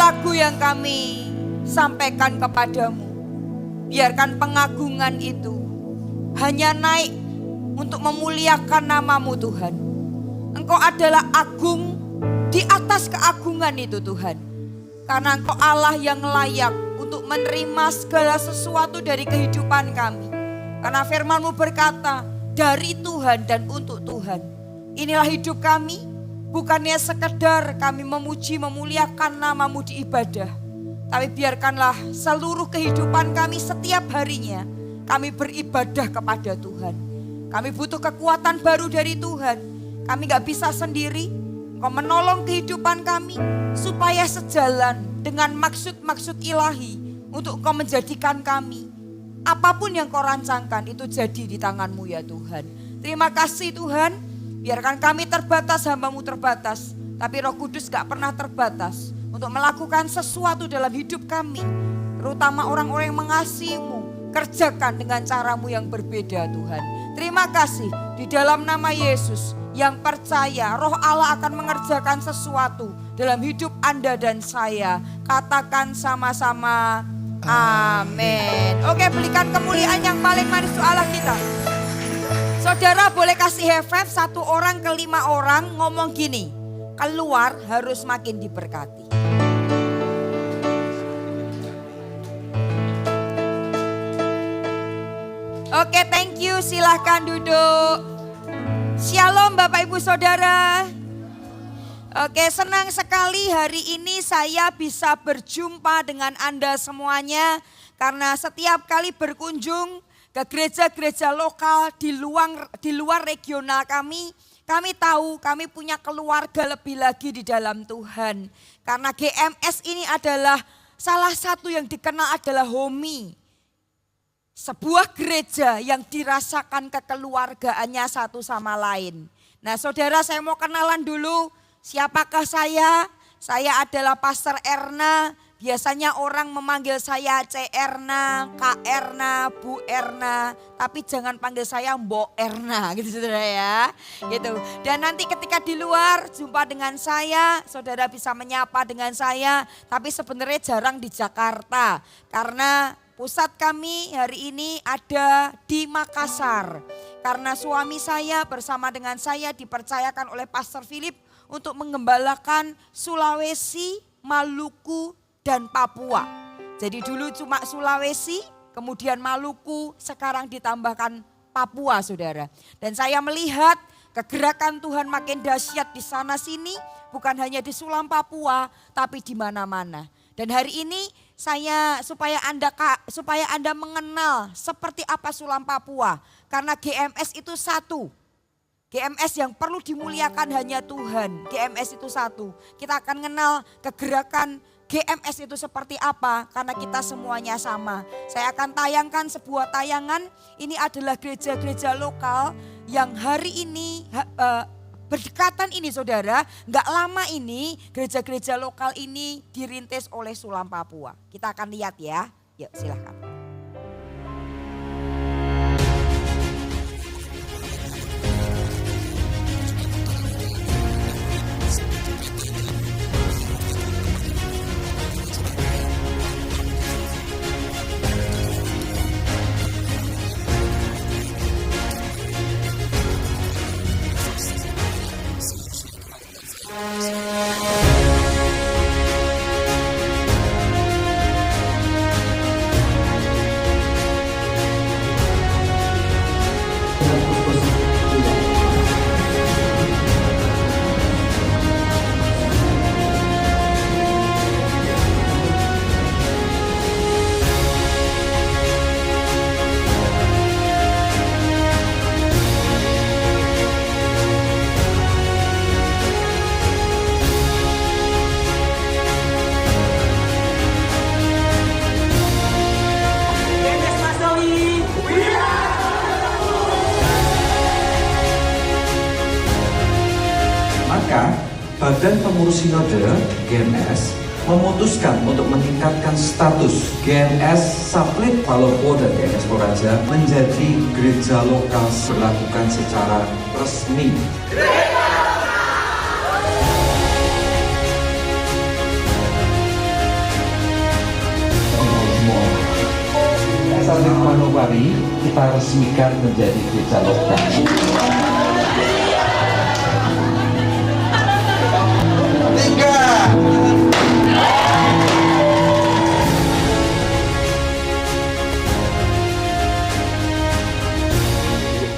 lagu yang kami sampaikan kepadamu, biarkan pengagungan itu hanya naik untuk memuliakan namamu Tuhan. Engkau adalah agung di atas keagungan itu Tuhan. Karena Engkau Allah yang layak untuk menerima segala sesuatu dari kehidupan kami. Karena firman-Mu berkata, dari Tuhan dan untuk Tuhan. Inilah hidup kami, bukannya sekedar kami memuji memuliakan namamu di ibadah. Tapi biarkanlah seluruh kehidupan kami setiap harinya kami beribadah kepada Tuhan. Kami butuh kekuatan baru dari Tuhan. Kami gak bisa sendiri. Engkau menolong kehidupan kami supaya sejalan dengan maksud-maksud ilahi untuk Engkau menjadikan kami. Apapun yang Kau rancangkan itu jadi di tangan-Mu ya Tuhan. Terima kasih Tuhan. Biarkan kami terbatas, hamba-Mu terbatas. Tapi Roh Kudus gak pernah terbatas untuk melakukan sesuatu dalam hidup kami. Terutama orang-orang yang mengasihi-Mu. Kerjakan dengan cara-Mu yang berbeda Tuhan. Terima kasih di dalam nama Yesus yang percaya Roh Allah akan mengerjakan sesuatu dalam hidup Anda dan saya. Katakan sama-sama. Amin. Oke, berikan kemuliaan yang paling manis untuk Allah kita. Saudara boleh kasih high five 1 orang ke 5 orang, ngomong gini, keluar harus makin diberkati. Oke, thank you, silahkan duduk. Shalom Bapak Ibu Saudara. Oke, senang sekali hari ini saya bisa berjumpa dengan Anda semuanya. Karena setiap kali berkunjung ke gereja-gereja lokal di luar regional kami tahu kami punya keluarga lebih lagi di dalam Tuhan. Karena GMS ini adalah salah satu yang dikenal adalah HOMI. Sebuah gereja yang dirasakan kekeluargaannya satu sama lain. Nah saudara, saya mau kenalan dulu. Siapakah saya? Saya adalah Pastor Erna. Biasanya orang memanggil saya C. Erna, Kak Erna, Bu Erna. Tapi jangan panggil saya Mbok Erna gitu saudara ya. Gitu. Dan nanti ketika di luar jumpa dengan saya, saudara bisa menyapa dengan saya. Tapi sebenarnya jarang di Jakarta. Karena pusat kami hari ini ada di Makassar. Karena suami saya bersama dengan saya dipercayakan oleh Pastor Philip untuk mengembalakan Sulawesi, Maluku, dan Papua. Jadi dulu cuma Sulawesi, kemudian Maluku, sekarang ditambahkan Papua saudara. Dan saya melihat kegerakan Tuhan makin dahsyat di sana sini, bukan hanya di Sulam Papua, tapi di mana-mana. Dan hari ini saya supaya Anda mengenal seperti apa Sulam Papua. Karena GMS itu satu. GMS yang perlu dimuliakan hanya Tuhan. GMS itu satu. Kita akan kenal kegerakan GMS itu seperti apa karena kita semuanya sama. Saya akan tayangkan sebuah tayangan. Ini adalah gereja-gereja lokal yang hari ini berdekatan ini saudara. Gak lama ini gereja-gereja lokal ini dirintis oleh Sulam Papua. Kita akan lihat ya. Yuk silahkan. Badan Pengurus Sinode GMS memutuskan untuk meningkatkan status GMS Saplit Palopo dan GMS Toraja menjadi gereja lokal berlakukan secara resmi. Saplit Manokwari kita resmikan menjadi gereja lokal.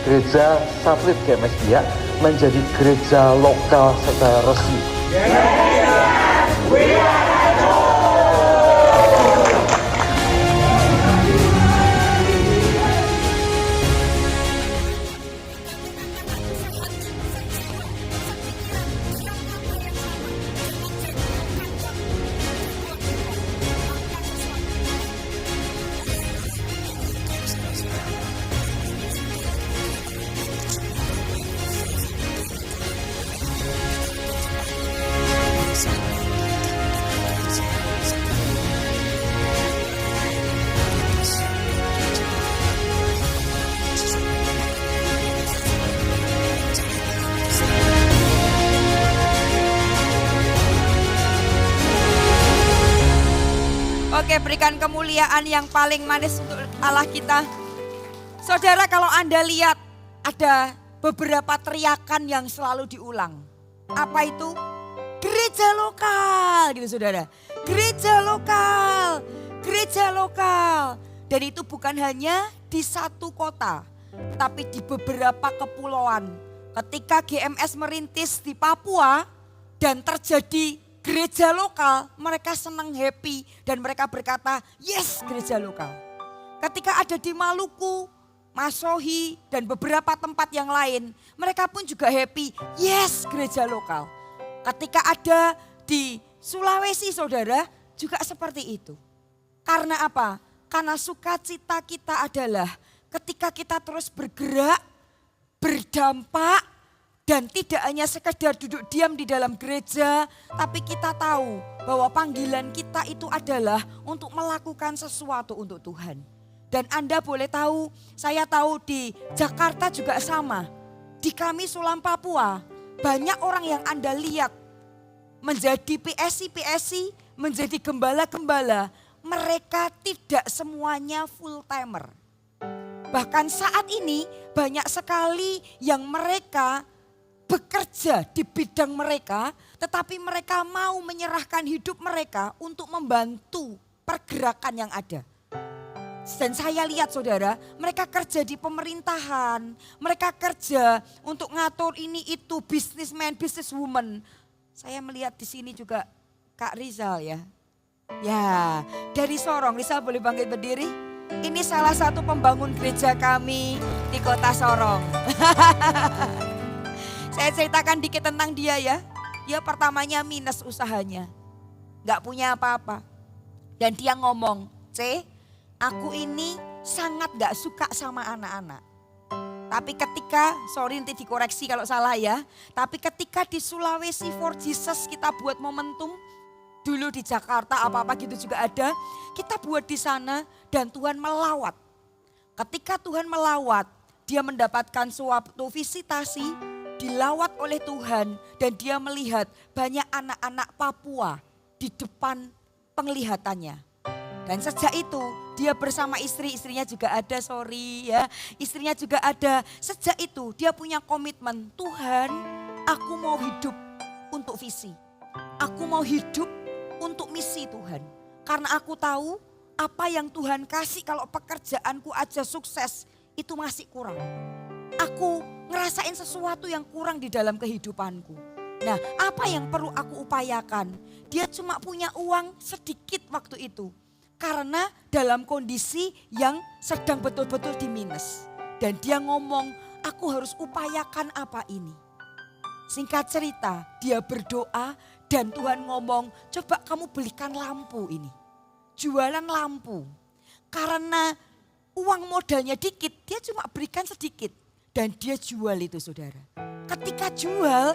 Gereja Saplit GMS Biak menjadi gereja lokal secara resmi. Oke, berikan kemuliaan yang paling manis untuk Allah kita. Saudara, kalau Anda lihat ada beberapa teriakan yang selalu diulang. Apa itu? Gereja lokal gitu saudara. Gereja lokal, gereja lokal. Dan itu bukan hanya di satu kota, tapi di beberapa kepulauan. Ketika GMS merintis di Papua dan terjadi gereja lokal, mereka senang, happy, dan mereka berkata, yes, gereja lokal. Ketika ada di Maluku, Masohi, dan beberapa tempat yang lain, mereka pun juga happy, yes, gereja lokal. Ketika ada di Sulawesi, saudara, juga seperti itu. Karena apa? Karena sukacita kita adalah ketika kita terus bergerak, berdampak, dan tidak hanya sekedar duduk diam di dalam gereja, tapi kita tahu bahwa panggilan kita itu adalah untuk melakukan sesuatu untuk Tuhan. Dan Anda boleh tahu, saya tahu di Jakarta juga sama. Di kami Sulam Papua, banyak orang yang Anda lihat menjadi PSI, menjadi gembala-gembala. Mereka tidak semuanya full timer. Bahkan saat ini banyak sekali yang mereka bekerja di bidang mereka, tetapi mereka mau menyerahkan hidup mereka untuk membantu pergerakan yang ada. Dan saya lihat saudara, mereka kerja di pemerintahan, mereka kerja untuk ngatur ini itu, businessman, businesswoman. Saya melihat di sini juga Kak Rizal ya. Ya, dari Sorong, Rizal boleh bangkit berdiri? Ini salah satu pembangun gereja kami di kota Sorong. Saya ceritakan dikit tentang dia ya. Dia pertamanya minus usahanya. Gak punya apa-apa. Dan dia ngomong, aku ini sangat gak suka sama anak-anak. Tapi ketika, sorry nanti dikoreksi kalau salah ya. Tapi ketika di Sulawesi for Jesus kita buat momentum. Dulu di Jakarta apa-apa gitu juga ada. Kita buat di sana dan Tuhan melawat. Ketika Tuhan melawat, dia mendapatkan suatu visitasi. Dilawat oleh Tuhan dan dia melihat banyak anak-anak Papua di depan penglihatannya. Dan sejak itu dia bersama istrinya juga ada, istrinya juga ada. Sejak itu dia punya komitmen, Tuhan aku mau hidup untuk visi. Aku mau hidup untuk misi Tuhan. Karena aku tahu apa yang Tuhan kasih kalau pekerjaanku aja sukses itu masih kurang. Aku ngerasain sesuatu yang kurang di dalam kehidupanku. Nah, apa yang perlu aku upayakan? Dia cuma punya uang sedikit waktu itu. Karena dalam kondisi yang sedang betul-betul di minus. Dan dia ngomong, aku harus upayakan apa ini? Singkat cerita, dia berdoa dan Tuhan ngomong, coba kamu belikan lampu ini. Jualan lampu. Karena uang modalnya dikit, dia cuma berikan sedikit. Dan dia jual itu saudara. Ketika jual,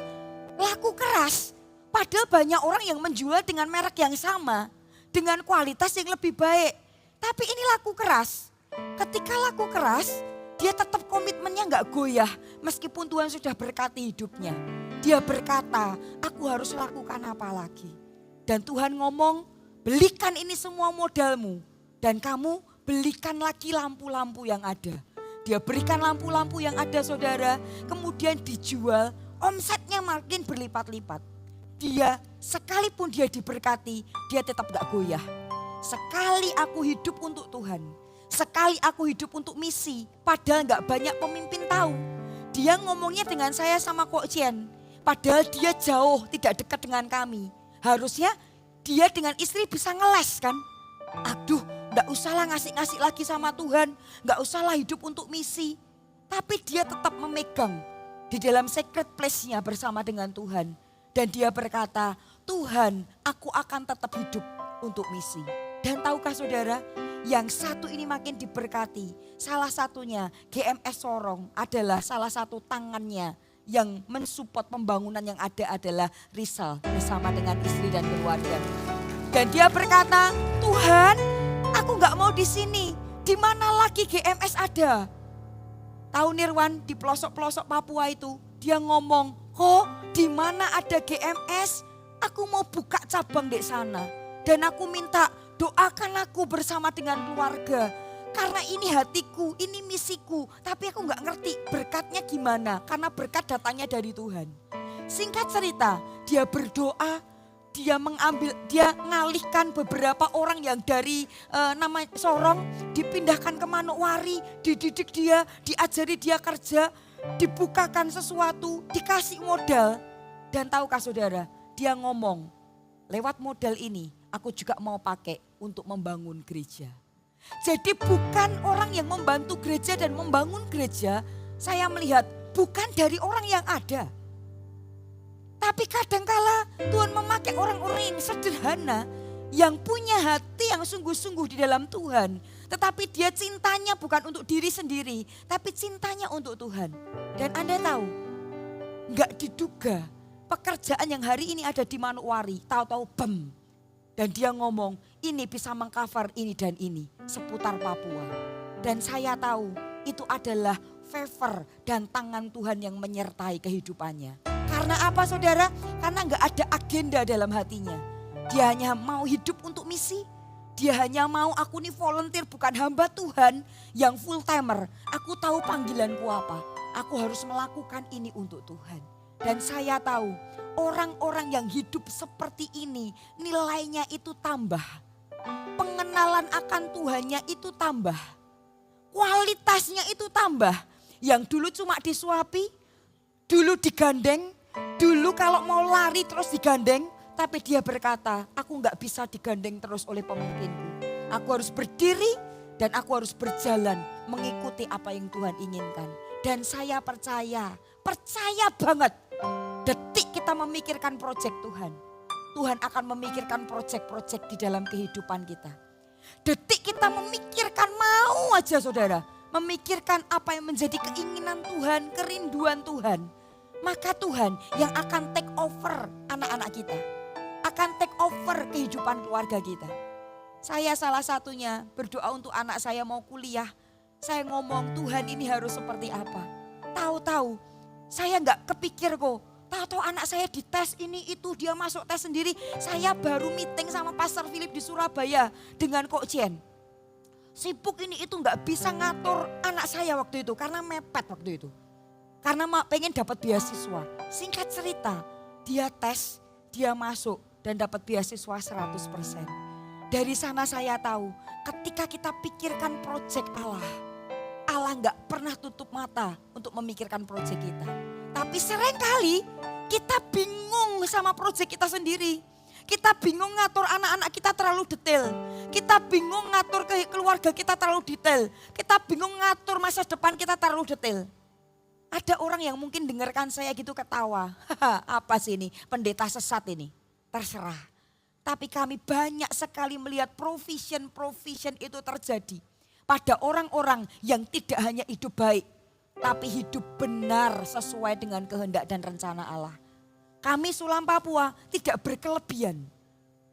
laku keras. Padahal banyak orang yang menjual dengan merek yang sama. Dengan kualitas yang lebih baik. Tapi ini laku keras. Ketika laku keras, dia tetap komitmennya gak goyah. Meskipun Tuhan sudah berkati hidupnya. Dia berkata, aku harus lakukan apa lagi. Dan Tuhan ngomong, belikan ini semua modalmu. Dan kamu belikan lagi lampu-lampu yang ada. Dia berikan lampu-lampu yang ada saudara, kemudian dijual, omsetnya makin berlipat-lipat. Dia sekalipun dia diberkati, dia tetap gak goyah. Sekali aku hidup untuk Tuhan, sekali aku hidup untuk misi, padahal gak banyak pemimpin tahu. Dia ngomongnya dengan saya sama Kok Jen, padahal dia jauh tidak dekat dengan kami. Harusnya dia dengan istri bisa ngeles kan. Aduh, gak usahlah ngasih-ngasih lagi sama Tuhan. Gak usahlah hidup untuk misi. Tapi dia tetap memegang di dalam secret place-nya bersama dengan Tuhan. Dan dia berkata, Tuhan, aku akan tetap hidup untuk misi. Dan tahukah saudara, yang satu ini makin diberkati. Salah satunya GMS Sorong adalah salah satu tangannya yang mensupport pembangunan yang ada adalah Rizal bersama dengan istri dan keluarga. Dan dia berkata, Tuhan, aku gak mau di sini. Di mana lagi GMS ada? Tahu Nirwan, di pelosok-pelosok Papua itu, dia ngomong, di mana ada GMS? Aku mau buka cabang di sana. Dan aku minta doakan aku bersama dengan keluarga. Karena ini hatiku, ini misiku. Tapi aku gak ngerti berkatnya gimana. Karena berkat datangnya dari Tuhan. Singkat cerita, dia berdoa. Dia ngalihkan beberapa orang yang dari nama Sorong dipindahkan ke Manokwari, dididik dia, diajari dia kerja, dibukakan sesuatu, dikasih modal. Dan tahukah saudara, dia ngomong, lewat modal ini aku juga mau pakai untuk membangun gereja. Jadi bukan orang yang membantu gereja dan membangun gereja, saya melihat bukan dari orang yang ada. Tapi kadangkala Tuhan memakai orang-orang yang sederhana, yang punya hati yang sungguh-sungguh di dalam Tuhan. Tetapi dia cintanya bukan untuk diri sendiri, tapi cintanya untuk Tuhan. Dan Anda tahu, gak diduga pekerjaan yang hari ini ada di Manokwari, tahu-tahu bam. Dan dia ngomong, ini bisa mengcover ini dan ini, seputar Papua. Dan saya tahu itu adalah favor dan tangan Tuhan yang menyertai kehidupannya. Karena apa saudara? Karena gak ada agenda dalam hatinya. Dia hanya mau hidup untuk misi. Dia hanya mau aku nih volunteer bukan hamba Tuhan yang full timer. Aku tahu panggilanku apa. Aku harus melakukan ini untuk Tuhan. Dan saya tahu orang-orang yang hidup seperti ini nilainya itu tambah. Pengenalan akan Tuhannya itu tambah. Kualitasnya itu tambah. Yang dulu cuma disuapi, dulu digandeng, dulu kalau mau lari terus digandeng. Tapi dia berkata, aku gak bisa digandeng terus oleh pemimpinku. Aku harus berdiri dan aku harus berjalan mengikuti apa yang Tuhan inginkan. Dan saya percaya banget. Detik kita memikirkan proyek Tuhan, Tuhan akan memikirkan proyek-proyek di dalam kehidupan kita. Detik kita memikirkan mau aja saudara, memikirkan apa yang menjadi keinginan Tuhan, kerinduan Tuhan. Maka Tuhan yang akan take over anak-anak kita. Akan take over kehidupan keluarga kita. Saya salah satunya berdoa untuk anak saya mau kuliah. Saya ngomong Tuhan ini harus seperti apa. Tahu-tahu saya gak kepikir kok. Tahu-tahu anak saya dites ini itu dia masuk tes sendiri. Saya baru meeting sama Pastor Philip di Surabaya dengan Kok Jen. Sibuk ini itu gak bisa ngatur anak saya waktu itu karena mepet waktu itu. Karena pengen dapat beasiswa. Singkat cerita dia tes, dia masuk dan dapat beasiswa 100%. Dari sana saya tahu ketika kita pikirkan proyek Allah. Allah gak pernah tutup mata untuk memikirkan proyek kita. Tapi seringkali kita bingung sama proyek kita sendiri. Kita bingung ngatur anak-anak kita terlalu detail. Kita bingung ngatur keluarga kita terlalu detail. Kita bingung ngatur masa depan kita terlalu detail. Ada orang yang mungkin dengarkan saya gitu ketawa. Apa sih ini pendeta sesat ini? Terserah. Tapi kami banyak sekali melihat provision itu terjadi. Pada orang-orang yang tidak hanya hidup baik. Tapi hidup benar sesuai dengan kehendak dan rencana Allah. Kami Sulam Papua tidak berkelebihan.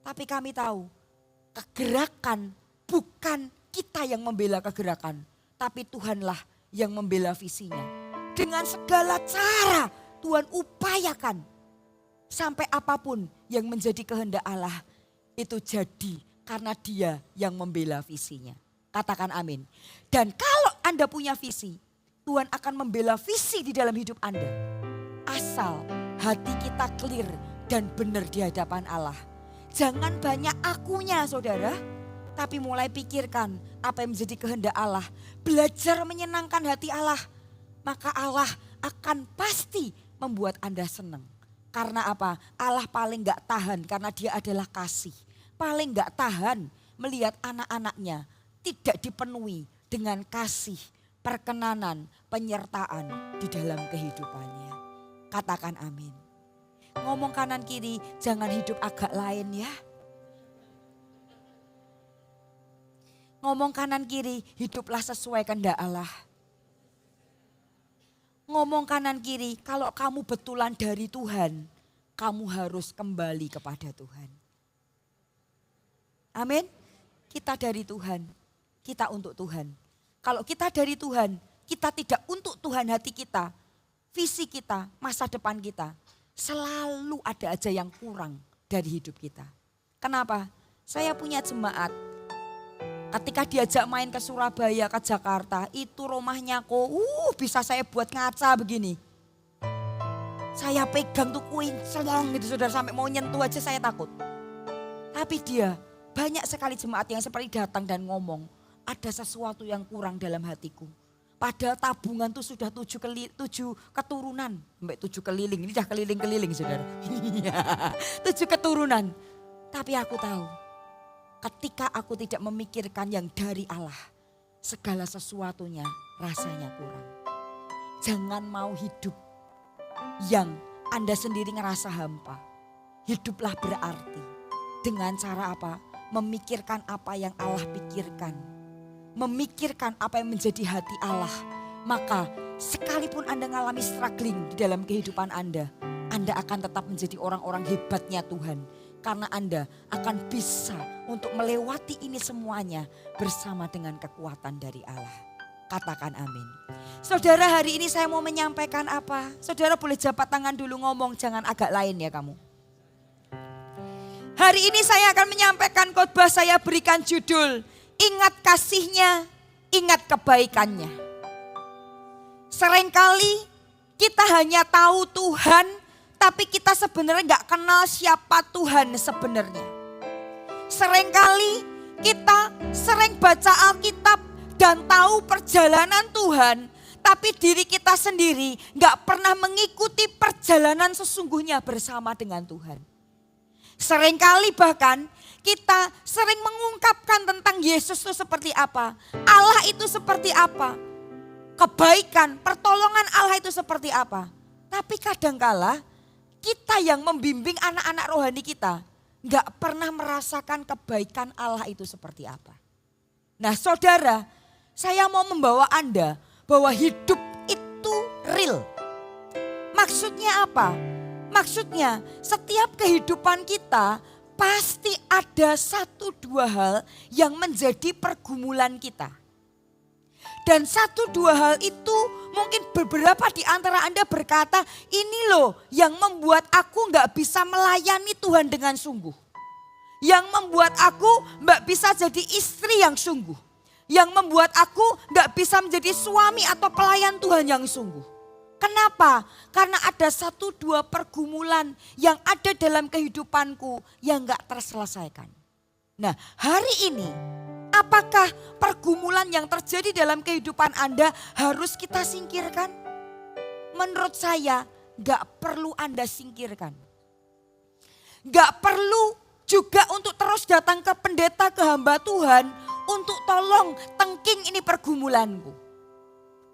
Tapi kami tahu kegerakan bukan kita yang membela kegerakan. Tapi Tuhanlah yang membela visinya. Dengan segala cara Tuhan upayakan. Sampai apapun yang menjadi kehendak Allah itu jadi karena Dia yang membela visinya. Katakan amin. Dan kalau Anda punya visi, Tuhan akan membela visi di dalam hidup Anda. Asal hati kita clear dan benar di hadapan Allah. Jangan banyak akunya saudara, tapi mulai pikirkan apa yang menjadi kehendak Allah. Belajar menyenangkan hati Allah, maka Allah akan pasti membuat Anda senang. Karena apa? Allah paling gak tahan karena dia adalah kasih. Paling gak tahan melihat anak-anaknya tidak dipenuhi dengan kasih, perkenanan, penyertaan di dalam kehidupannya. Katakan amin. Ngomong kanan kiri, jangan hidup agak lain ya. Ngomong kanan kiri, hiduplah sesuai kehendak Allah. Ngomong kanan kiri, kalau kamu betulan dari Tuhan, kamu harus kembali kepada Tuhan. Amin. Kita dari Tuhan, kita untuk Tuhan. Kalau kita dari Tuhan, kita tidak untuk Tuhan hati kita, visi kita, masa depan kita. Selalu ada aja yang kurang dari hidup kita. Kenapa? Saya punya jemaat. Ketika diajak main ke Surabaya, ke Jakarta, itu rumahnya kok bisa saya buat ngaca begini. Saya pegang tuh kuing selong gitu saudara, sampai mau nyentuh aja saya takut. Tapi dia banyak sekali jemaat yang seperti datang dan ngomong, ada sesuatu yang kurang dalam hatiku. Padahal tabungan tuh sudah 7 keturunan. Sampai 7 keliling, ini udah keliling-keliling saudara. 7 keturunan. Tapi aku tahu, ketika aku tidak memikirkan yang dari Allah, segala sesuatunya rasanya kurang. Jangan mau hidup yang Anda sendiri ngerasa hampa. Hiduplah berarti. Dengan cara apa? Memikirkan apa yang Allah pikirkan. Memikirkan apa yang menjadi hati Allah. Maka sekalipun Anda mengalami struggling di dalam kehidupan Anda akan tetap menjadi orang-orang hebatnya Tuhan. Karena Anda akan bisa untuk melewati ini semuanya bersama dengan kekuatan dari Allah. Katakan amin. Saudara, hari ini saya mau menyampaikan apa? Saudara boleh jabat tangan dulu, ngomong, jangan agak lain ya kamu. Hari ini saya akan menyampaikan khotbah, saya berikan judul, ingat kasihnya, ingat kebaikannya. Seringkali kita hanya tahu Tuhan, tapi kita sebenarnya gak kenal siapa Tuhan sebenarnya. Seringkali kita sering baca Alkitab dan tahu perjalanan Tuhan, tapi diri kita sendiri gak pernah mengikuti perjalanan sesungguhnya bersama dengan Tuhan. Seringkali bahkan kita sering mengungkapkan tentang Yesus itu seperti apa, Allah itu seperti apa, kebaikan, pertolongan Allah itu seperti apa. Tapi kadangkala kita yang membimbing anak-anak rohani kita gak pernah merasakan kebaikan Allah itu seperti apa. Nah saudara, saya mau membawa Anda bahwa hidup itu real. Maksudnya apa? Maksudnya setiap kehidupan kita pasti ada 1-2 hal yang menjadi pergumulan kita. Dan 1-2 hal itu mungkin beberapa di antara Anda berkata, ini loh yang membuat aku gak bisa melayani Tuhan dengan sungguh. Yang membuat aku gak bisa jadi istri yang sungguh. Yang membuat aku gak bisa menjadi suami atau pelayan Tuhan yang sungguh. Kenapa? Karena ada 1-2 pergumulan yang ada dalam kehidupanku yang gak terselesaikan. Nah hari ini, apakah pergumulan yang terjadi dalam kehidupan Anda harus kita singkirkan? Menurut saya gak perlu Anda singkirkan. Gak perlu juga untuk terus datang ke pendeta, ke hamba Tuhan untuk tolong tengking ini pergumulanku.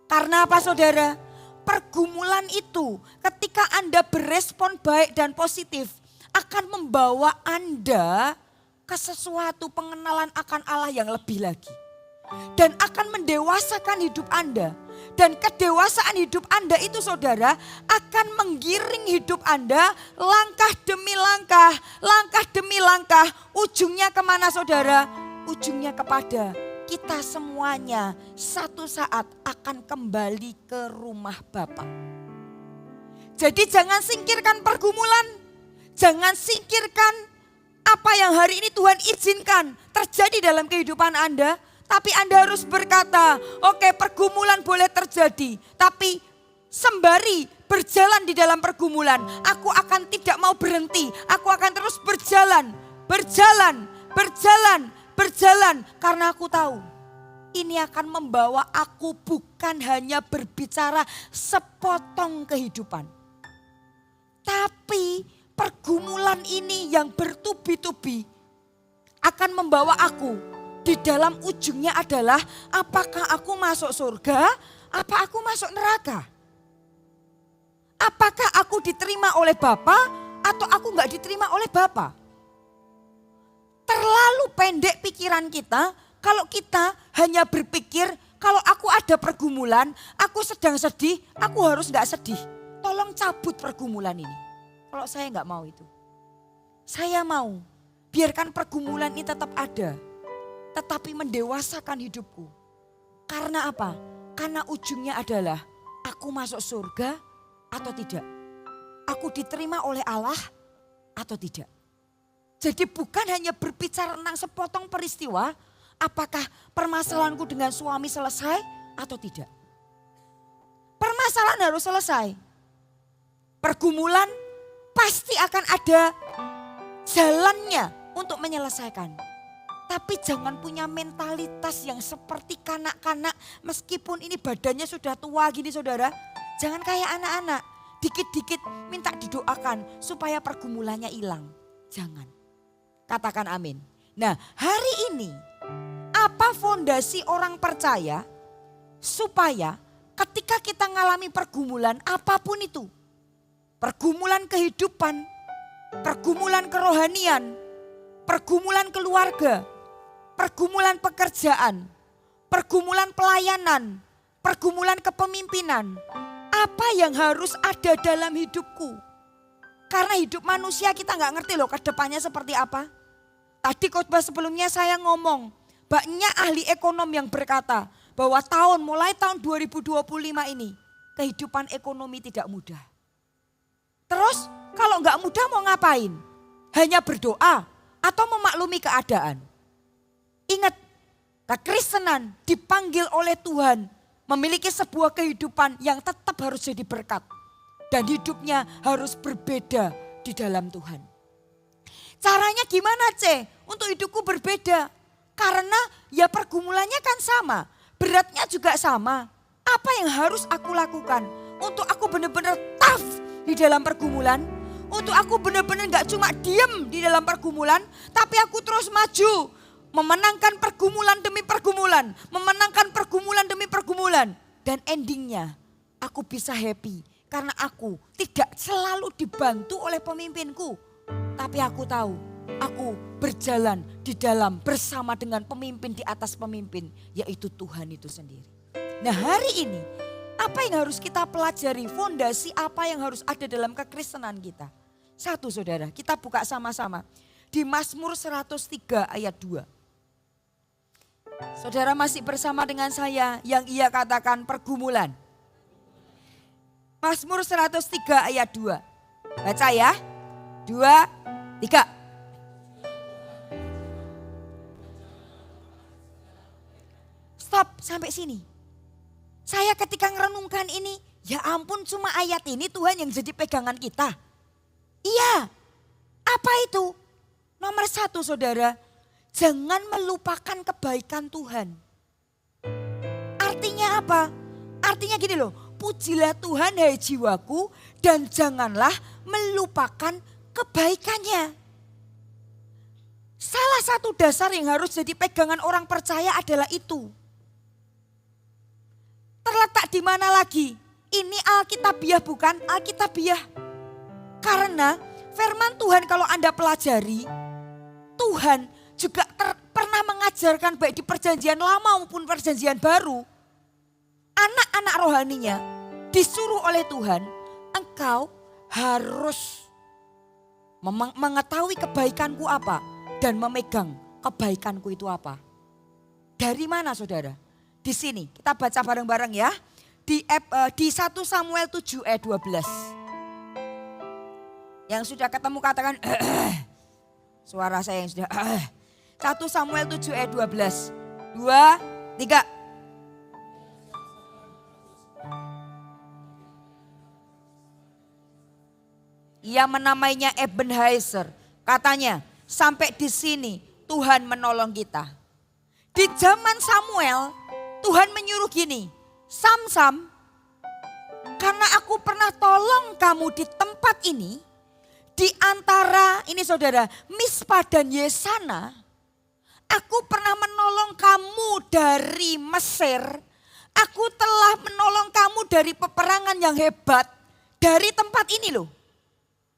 Karena apa saudara? Pergumulan itu ketika Anda berespon baik dan positif akan membawa Anda ke sesuatu pengenalan akan Allah yang lebih lagi. Dan akan mendewasakan hidup Anda. Dan kedewasaan hidup Anda itu saudara akan menggiring hidup Anda langkah demi langkah, langkah demi langkah. Ujungnya kemana saudara? Ujungnya kepada kita semuanya satu saat akan kembali ke rumah Bapa. Jadi jangan singkirkan pergumulan, jangan singkirkan apa yang hari ini Tuhan izinkan terjadi dalam kehidupan Anda. Tapi Anda harus berkata, oke, pergumulan boleh terjadi. Tapi sembari berjalan di dalam pergumulan, aku akan tidak mau berhenti. Aku akan terus berjalan, berjalan, berjalan, berjalan. Karena aku tahu ini akan membawa aku bukan hanya berbicara sepotong kehidupan. Tapi pergumulan ini yang bertubi-tubi akan membawa aku di dalam ujungnya adalah apakah aku masuk surga, apa aku masuk neraka. Apakah aku diterima oleh Bapa atau aku enggak diterima oleh Bapa. Terlalu pendek pikiran kita kalau kita hanya berpikir kalau aku ada pergumulan, aku sedang sedih, aku harus enggak sedih. Tolong cabut pergumulan ini. Kalau saya enggak mau itu. Saya mau biarkan pergumulan ini tetap ada. Tetapi mendewasakan hidupku. Karena apa? Karena ujungnya adalah aku masuk surga atau tidak. Aku diterima oleh Allah atau tidak. Jadi bukan hanya berbicara tentang sepotong peristiwa. Apakah permasalahanku dengan suami selesai atau tidak. Permasalahan harus selesai. Pergumulan pasti akan ada jalannya untuk menyelesaikan. Tapi jangan punya mentalitas yang seperti kanak-kanak meskipun ini badannya sudah tua gini saudara. Jangan kayak anak-anak, dikit-dikit minta didoakan supaya pergumulannya hilang. Jangan, katakan amin. Nah hari ini apa fondasi orang percaya supaya ketika kita mengalami pergumulan apapun itu. Pergumulan kehidupan, pergumulan kerohanian, pergumulan keluarga, pergumulan pekerjaan, pergumulan pelayanan, pergumulan kepemimpinan. Apa yang harus ada dalam hidupku? Karena hidup manusia kita nggak ngerti loh ke depannya seperti apa. Tadi khotbah sebelumnya saya ngomong, banyak ahli ekonom yang berkata bahwa mulai tahun 2025 ini kehidupan ekonomi tidak mudah. Terus kalau nggak mudah mau ngapain? Hanya berdoa atau memaklumi keadaan. Ingat, kekristenan dipanggil oleh Tuhan memiliki sebuah kehidupan yang tetap harus jadi berkat. Dan hidupnya harus berbeda di dalam Tuhan. Caranya gimana untuk hidupku berbeda? Karena ya pergumulannya kan sama, beratnya juga sama. Apa yang harus aku lakukan untuk aku benar-benar tough di dalam pergumulan? Untuk aku benar-benar gak cuma diem di dalam pergumulan, tapi aku terus maju. Memenangkan pergumulan demi pergumulan. Memenangkan pergumulan demi pergumulan. Dan endingnya aku bisa happy. Karena aku tidak selalu dibantu oleh pemimpinku. Tapi aku tahu aku berjalan di dalam bersama dengan pemimpin di atas pemimpin. Yaitu Tuhan itu sendiri. Nah hari ini apa yang harus kita pelajari? Fondasi apa yang harus ada dalam kekristenan kita? Satu saudara, kita buka sama-sama. Di Mazmur 103 ayat 2. Saudara masih bersama dengan saya yang ia katakan pergumulan. Mazmur 103 ayat 2. Baca ya. 2, 3. Stop sampai sini. Saya ketika ngerenungkan ini, ya ampun cuma ayat ini Tuhan yang jadi pegangan kita. Iya, apa itu? Nomor 1 saudara, jangan melupakan kebaikan Tuhan. Artinya apa? Artinya gini loh, pujilah Tuhan hai jiwaku dan janganlah melupakan kebaikannya. Salah satu dasar yang harus jadi pegangan orang percaya adalah itu. Terletak di mana lagi? Ini Alkitabiah bukan Alkitabiah. Karena firman Tuhan kalau Anda pelajari, Tuhan juga pernah mengajarkan baik di perjanjian lama maupun perjanjian baru. Anak-anak rohaninya disuruh oleh Tuhan, engkau harus mengetahui kebaikanku apa dan memegang kebaikanku itu apa. Dari mana saudara? Di sini kita baca bareng-bareng ya. Di 1 Samuel 7 ayat 12. Yang sudah ketemu katakan suara saya yang sudah 1 Samuel 7 ayat 12. 2, 3. Ia menamainya Ebenezer. Katanya, sampai di sini Tuhan menolong kita. Di zaman Samuel, Tuhan menyuruh gini, Sam, karena aku pernah tolong kamu di tempat ini, di antara ini saudara, Mispa dan Yesana, aku pernah menolong kamu dari Mesir, aku telah menolong kamu dari peperangan yang hebat, dari tempat ini loh.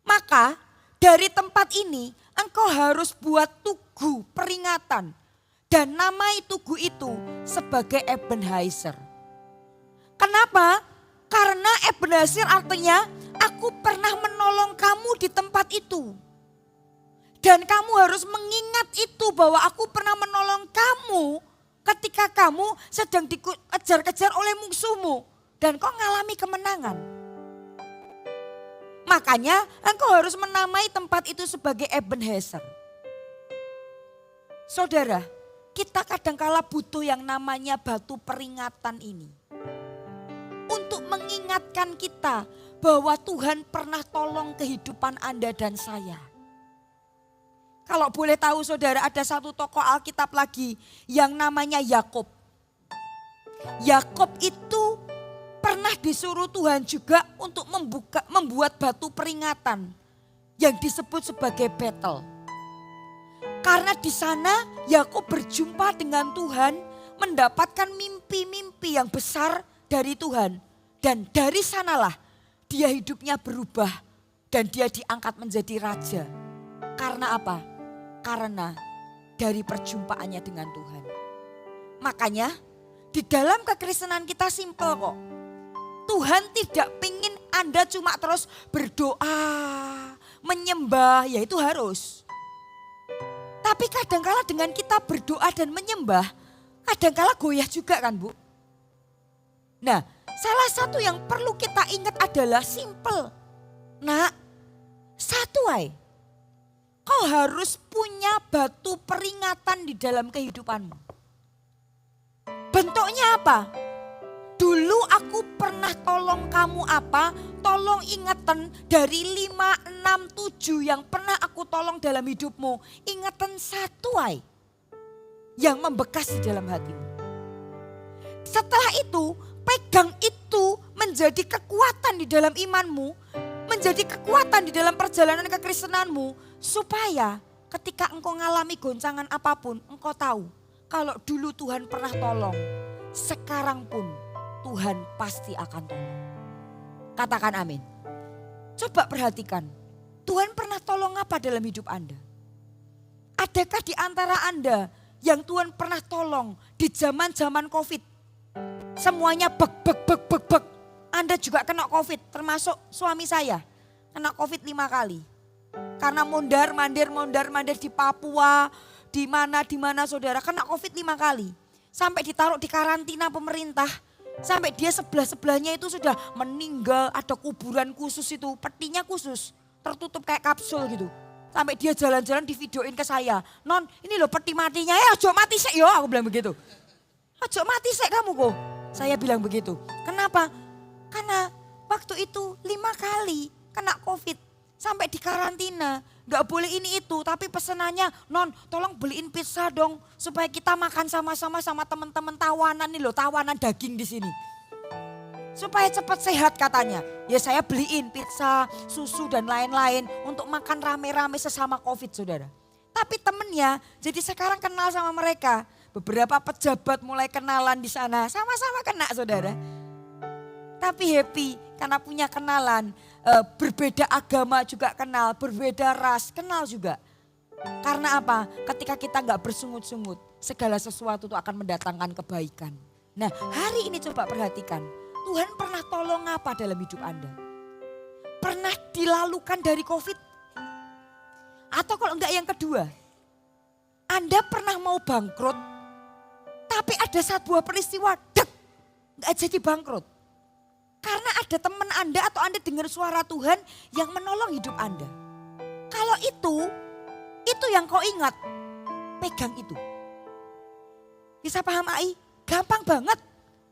Maka dari tempat ini engkau harus buat tugu peringatan. Dan namai tugu itu sebagai Ebenezer. Kenapa? Karena Ebenezer artinya aku pernah menolong kamu di tempat itu. Dan kamu harus mengingat itu bahwa aku pernah menolong kamu ketika kamu sedang dikejar-kejar oleh musuhmu. Dan kau ngalami kemenangan. Makanya engkau harus menamai tempat itu sebagai Ebenezer. Saudara, kita kadangkala butuh yang namanya batu peringatan ini. Untuk mengingatkan kita bahwa Tuhan pernah tolong kehidupan Anda dan saya. Kalau boleh tahu saudara, ada satu tokoh Alkitab lagi yang namanya Yakub. Yakub itu pernah disuruh Tuhan juga untuk membuat batu peringatan yang disebut sebagai Betel. Karena di sana Yakub berjumpa dengan Tuhan, mendapatkan mimpi-mimpi yang besar dari Tuhan. Dan dari sanalah dia hidupnya berubah dan dia diangkat menjadi raja. Karena apa? Karena dari perjumpaannya dengan Tuhan. Makanya di dalam kekristenan kita simpel kok. Tuhan tidak ingin Anda cuma terus berdoa, menyembah, ya itu harus. Tapi kadangkala dengan kita berdoa dan menyembah, kadangkala goyah juga kan Bu. Nah, salah satu yang perlu kita ingat adalah simple. Nak, satu ay, kau harus punya batu peringatan di dalam kehidupanmu. Bentuknya apa? Dulu aku pernah tolong kamu apa? Tolong ingatan dari 5, 6, 7 yang pernah aku tolong dalam hidupmu. Ingatan satu ay yang membekas di dalam hatimu. Setelah itu pegang itu menjadi kekuatan di dalam imanmu. Menjadi kekuatan di dalam perjalanan kekristenanmu. Supaya ketika engkau ngalami goncangan apapun, engkau tahu kalau dulu Tuhan pernah tolong. Sekarang pun Tuhan pasti akan tolong. Katakan amin. Coba perhatikan. Tuhan pernah tolong apa dalam hidup Anda? Adakah di antara Anda yang Tuhan pernah tolong di zaman-zaman COVID? Semuanya bek. Anda juga kena COVID, termasuk suami saya. Kena COVID 5 kali. Karena mondar-mandir di Papua, di mana saudara, kena COVID 5 kali. Sampai ditaruh di karantina pemerintah. Sampai dia sebelah-sebelahnya itu sudah meninggal, ada kuburan khusus itu, petinya khusus, tertutup kayak kapsul gitu. Sampai dia jalan-jalan di videoin ke saya, Non ini loh peti matinya, ojo mati sek yo, aku bilang begitu. Ojo mati sek kamu kok, saya bilang begitu. Kenapa? Karena waktu itu 5 kali kena COVID, sampai di karantina. Gak boleh ini itu, tapi pesenannya, Non tolong beliin pizza dong. Supaya kita makan sama-sama sama teman-teman tawanan nih loh, tawanan daging di sini. Supaya cepat sehat katanya. Ya saya beliin pizza, susu dan lain-lain untuk makan rame-rame sesama COVID saudara. Tapi temennya jadi sekarang kenal sama mereka. Beberapa pejabat mulai kenalan di sana, sama-sama kena saudara. Tapi happy karena punya kenalan. Berbeda agama juga kenal, berbeda ras kenal juga. Karena apa? Ketika kita gak bersungut-sungut, segala sesuatu itu akan mendatangkan kebaikan. Nah hari ini coba perhatikan, Tuhan pernah tolong apa dalam hidup Anda? Pernah dilalukan dari COVID? Atau kalau enggak yang kedua, Anda pernah mau bangkrut, tapi ada sebuah peristiwa, gak jadi bangkrut. Karena ada teman Anda atau Anda dengar suara Tuhan yang menolong hidup Anda. Kalau itu yang kau ingat, pegang itu. Bisa paham AI? Gampang banget.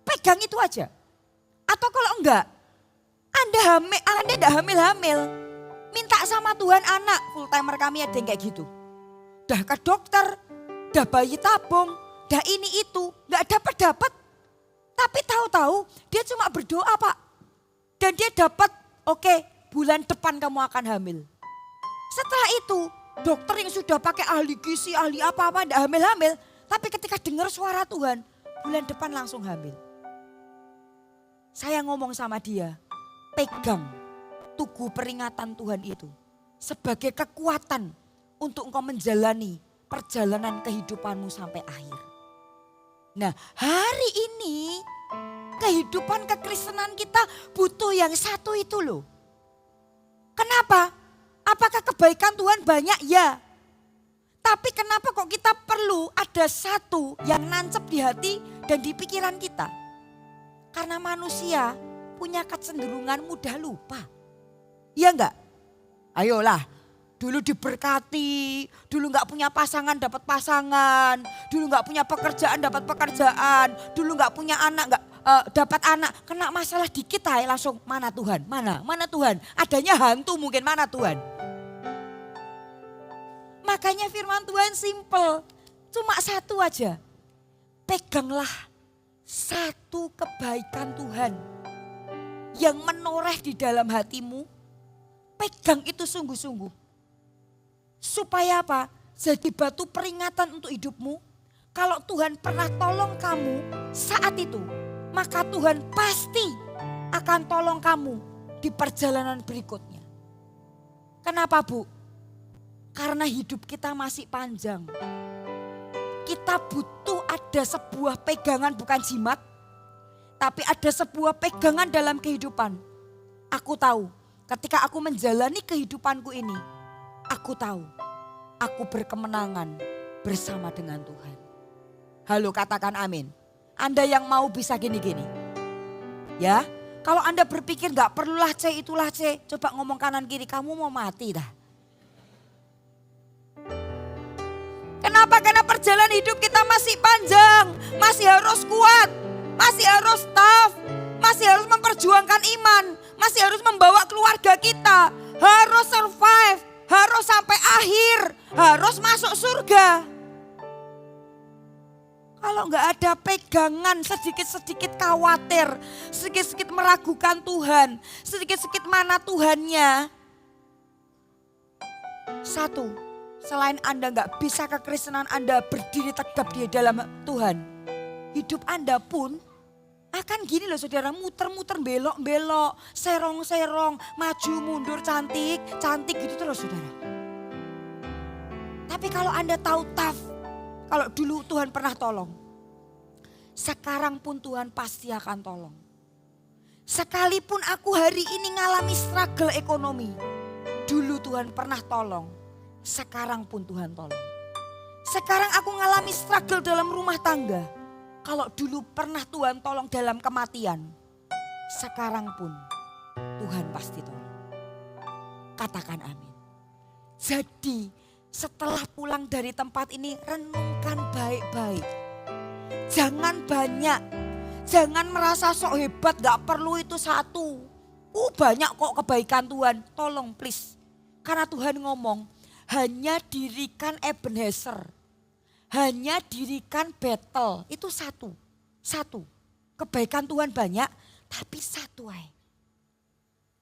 Pegang itu aja. Atau kalau enggak, Anda enggak hamil-hamil. Minta sama Tuhan anak. Full timer kami ada yang kayak gitu. Dah ke dokter, dah bayi tabung, dah ini itu. Enggak dapat. Tapi tahu-tahu dia cuma berdoa Pak. Dan dia dapat, oke, bulan depan kamu akan hamil. Setelah itu, dokter yang sudah pakai ahli gizi, ahli apa-apa, enggak hamil-hamil. Tapi ketika dengar suara Tuhan, bulan depan langsung hamil. Saya ngomong sama dia, pegang tugu peringatan Tuhan itu sebagai kekuatan untuk engkau menjalani perjalanan kehidupanmu sampai akhir. Nah, hari ini kehidupan kekristenan kita butuh yang satu itu loh. Kenapa? Apakah kebaikan Tuhan banyak? Ya. Tapi kenapa kok kita perlu ada satu yang nancep di hati dan di pikiran kita? Karena manusia punya kecenderungan mudah lupa. Iya enggak? Ayolah, dulu diberkati, dulu enggak punya pasangan dapat pasangan, dulu enggak punya pekerjaan dapat pekerjaan, dulu enggak punya anak enggak dapat anak, kena masalah dikit aja langsung mana Tuhan, mana Tuhan, adanya hantu mungkin mana Tuhan. Makanya firman Tuhan simple, cuma satu aja, peganglah satu kebaikan Tuhan yang menoreh di dalam hatimu, pegang itu sungguh-sungguh. Supaya apa? Jadi batu peringatan untuk hidupmu. Kalau Tuhan pernah tolong kamu saat itu, maka Tuhan pasti akan tolong kamu di perjalanan berikutnya. Kenapa Bu? Karena hidup kita masih panjang. Kita butuh ada sebuah pegangan, bukan jimat. Tapi ada sebuah pegangan dalam kehidupan. Aku tahu ketika aku menjalani kehidupanku ini, aku tahu aku berkemenangan bersama dengan Tuhan. Halo, katakan amin. Anda yang mau bisa gini-gini. Ya, kalau Anda berpikir gak perlulah C, itulah C. Coba ngomong kanan kiri, kamu mau mati dah. Kenapa? Karena perjalanan hidup kita masih panjang. Masih harus kuat, masih harus tough, masih harus memperjuangkan iman. Masih harus membawa keluarga kita. Harus survive, harus sampai akhir, harus masuk surga. Kalau nggak ada pegangan, sedikit-sedikit khawatir, sedikit-sedikit meragukan Tuhan, sedikit-sedikit mana Tuhannya. Satu, selain Anda nggak bisa kekristenan Anda berdiri tegap di dalam Tuhan, hidup Anda pun akan gini loh saudara, muter-muter, belok-belok, serong-serong, maju mundur, cantik gitu terus saudara. Tapi kalau Anda tahu tough, kalau dulu Tuhan pernah tolong, sekarang pun Tuhan pasti akan tolong. Sekalipun aku hari ini ngalami struggle ekonomi, dulu Tuhan pernah tolong, sekarang pun Tuhan tolong. Sekarang aku ngalami struggle dalam rumah tangga, kalau dulu pernah Tuhan tolong dalam kematian, sekarang pun Tuhan pasti tolong. Katakan amin. Jadi setelah pulang dari tempat ini, renungkan baik-baik. Jangan banyak, jangan merasa sok hebat, gak perlu itu satu. Banyak kok kebaikan Tuhan, tolong please. Karena Tuhan ngomong, hanya dirikan Ebenezer, hanya dirikan Bethel, itu satu. Kebaikan Tuhan banyak, tapi satu aja.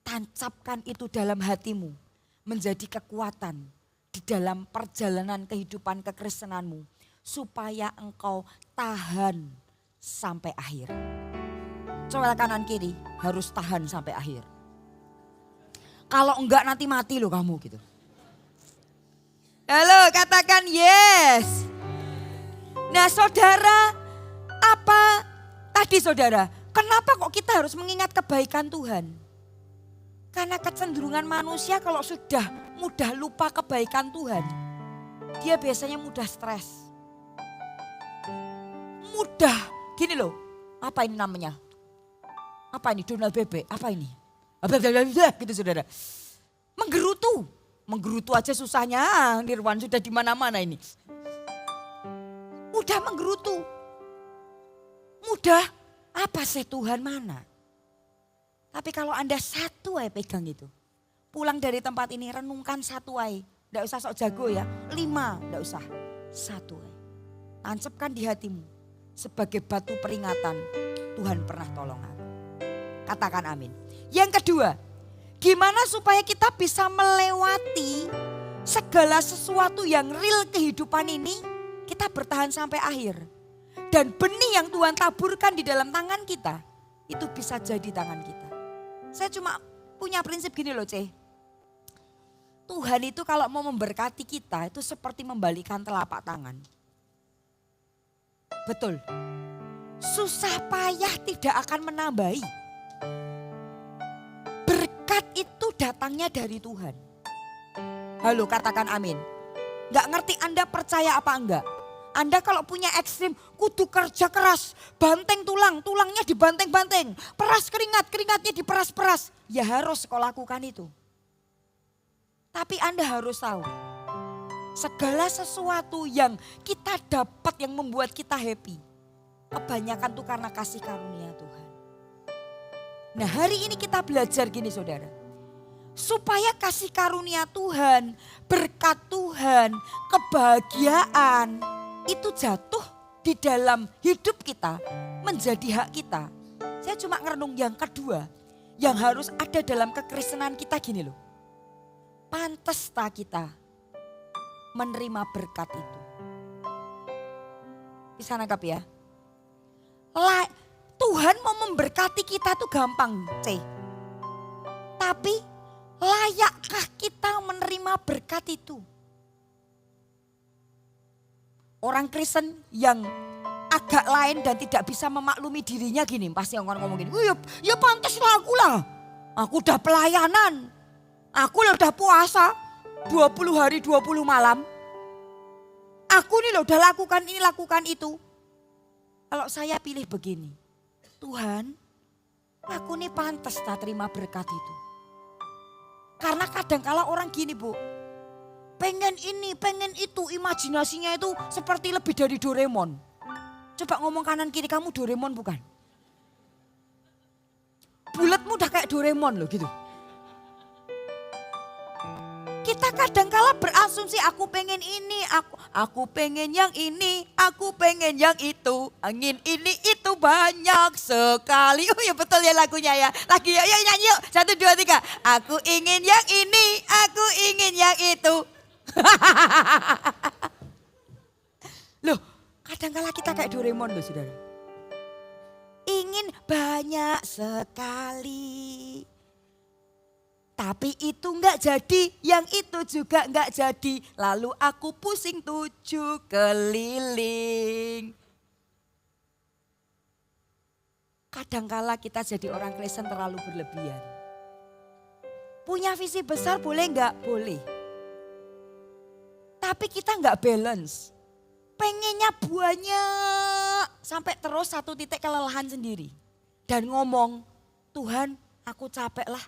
Tancapkan itu dalam hatimu, menjadi kekuatan di dalam perjalanan kehidupan kekristenanmu, supaya engkau tahan sampai akhir. Coba kanan kiri, harus tahan sampai akhir. Kalau enggak nanti mati loh kamu gitu. Halo, katakan yes. Nah saudara, apa tadi saudara, kenapa kok kita harus mengingat kebaikan Tuhan? Karena kecenderungan manusia kalau sudah mudah lupa kebaikan Tuhan, dia biasanya mudah stres. Mudah, gini loh, apa ini namanya? Apa ini, Donald bebek, apa ini? Gitu saudara. Menggerutu aja susahnya, Nirwan sudah di mana-mana ini. Mudah menggerutu, mudah, apa sih Tuhan mana? Tapi kalau Anda satu aja pegang itu. Pulang dari tempat ini renungkan satu aja. Tidak usah sok jago ya, 5 tidak usah. Satu aja. Tancapkan di hatimu sebagai batu peringatan. Tuhan pernah tolong aku. Katakan amin. Yang kedua, gimana supaya kita bisa melewati segala sesuatu yang real kehidupan ini, kita bertahan sampai akhir. Dan benih yang Tuhan taburkan di dalam tangan kita, itu bisa jadi tangan kita. Saya cuma punya prinsip gini loh C. Tuhan itu kalau mau memberkati kita itu seperti membalikan telapak tangan. Betul. Susah payah tidak akan menambahi. Berkat itu datangnya dari Tuhan. Halo, katakan amin. Gak ngerti Anda percaya apa enggak? Anda kalau punya ekstrim, kudu kerja keras, banteng tulang, tulangnya dibanteng-banteng, peras keringat, keringatnya diperas-peras. Ya harus kau lakukan itu. Tapi Anda harus tahu, segala sesuatu yang kita dapat yang membuat kita happy, kebanyakan tuh karena kasih karunia Tuhan. Nah hari ini kita belajar gini saudara. Supaya kasih karunia Tuhan, berkat Tuhan, kebahagiaan itu jatuh di dalam hidup kita, menjadi hak kita. Saya cuma ngerenung yang kedua, yang harus ada dalam kekristenan kita gini loh. Pantes tak kita menerima berkat itu. Bisa nangkap ya? Tuhan mau memberkati kita tuh gampang C. Tapi layakkah kita menerima berkat itu? Orang Kristen yang agak lain dan tidak bisa memaklumi dirinya gini. Pasti orang ngomong gini, ya pantas lah aku lah. Aku udah pelayanan. Aku udah puasa 20 hari 20 malam. Aku nih loh udah lakukan ini lakukan itu. Kalau saya pilih begini. Tuhan, aku nih pantas tak terima berkat itu. Karena kadang-kala orang gini Bu. Pengen ini, pengen itu, imajinasinya itu seperti lebih dari Doraemon. Coba ngomong kanan kiri, kamu Doraemon bukan? Bulatmu udah kayak Doraemon loh gitu. Kita kadang-kala berasumsi aku pengen ini, aku pengen yang ini, aku pengen yang itu. Angin ini itu banyak sekali. Oh ya betul ya lagunya ya. Lagi yuk nyanyi yuk. 1, 2, 3. Aku ingin yang ini, aku ingin yang itu. Loh, kadang-kala kita kayak Doraemon loh saudara. Ingin banyak sekali. Tapi itu enggak jadi, yang itu juga enggak jadi. Lalu aku pusing 7 keliling. Kadang-kala kita jadi orang Kristen terlalu berlebihan. Punya visi besar boleh enggak? Boleh. Tapi kita enggak balance. Pengennya banyak sampai terus satu titik kelelahan sendiri. Dan ngomong, Tuhan aku capek lah.